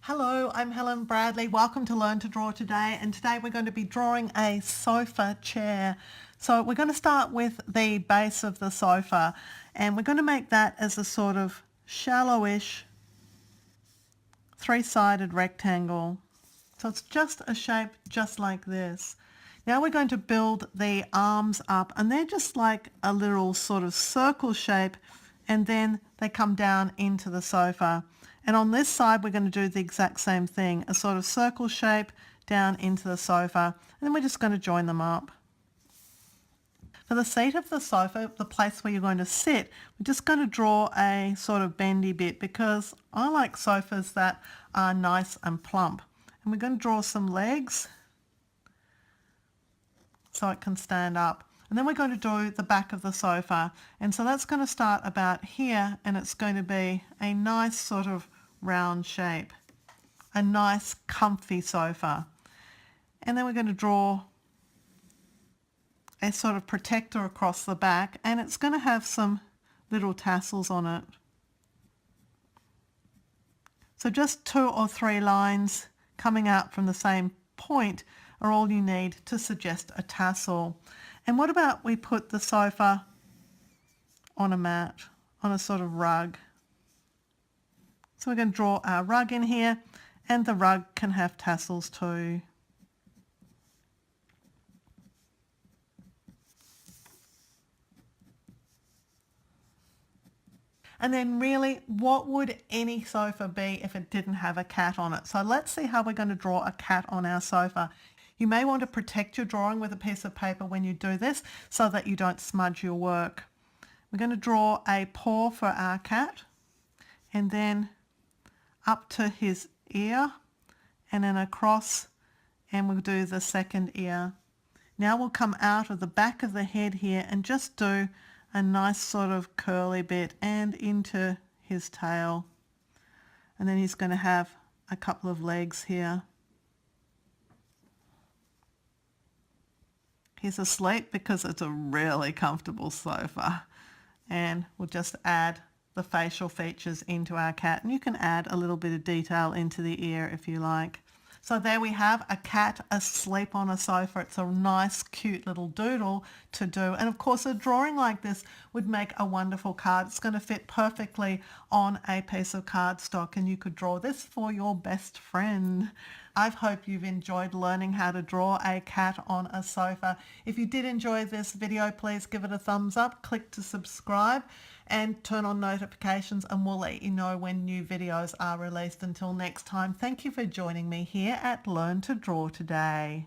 Hello, I'm Helen Bradley. Welcome to Learn to Draw today, and today we're going to be drawing a sofa chair. So we're going to start with the base of the sofa, and we're going to make that as a sort of shallowish three-sided rectangle. So it's just a shape just like this. Now we're going to build the arms up, and they're just like a little sort of circle shape, and then they come down into the sofa. And on this side we're going to do the exact same thing, a sort of circle shape down into the sofa, and then we're just going to join them up. For the seat of the sofa, the place where you're going to sit, we're just going to draw a sort of bendy bit because I like sofas that are nice and plump. And we're going to draw some legs so it can stand up. And then we're going to do the back of the sofa. And so that's going to start about here, and it's going to be a nice sort of round shape, a nice comfy sofa. And then we're going to draw a sort of protector across the back, and it's going to have some little tassels on it. So just 2 or 3 lines coming out from the same point are all you need to suggest a tassel. And what about we put the sofa on a mat, on a sort of rug? So we're going to draw our rug in here, and the rug can have tassels too. And then really, what would any sofa be if it didn't have a cat on it? So let's see how we're going to draw a cat on our sofa. You may want to protect your drawing with a piece of paper when you do this so that you don't smudge your work. We're going to draw a paw for our cat, and then up to his ear, and then across, and we'll do the second ear. Now we'll come out of the back of the head here and just do a nice sort of curly bit and into his tail. And then he's going to have a couple of legs here. He's asleep because it's a really comfortable sofa. And we'll just add the facial features into our cat, and you can add a little bit of detail into the ear if you like. So there we have a cat asleep on a sofa. It's a nice, cute little doodle to do. And of course, a drawing like this would make a wonderful card. It's going to fit perfectly on a piece of cardstock, and you could draw this for your best friend. I hope you've enjoyed learning how to draw a cat on a sofa. If you did enjoy this video, please give it a thumbs up, click to subscribe, and turn on notifications, and we'll let you know when new videos are released. Until next time, thank you for joining me here at Learn to Draw today.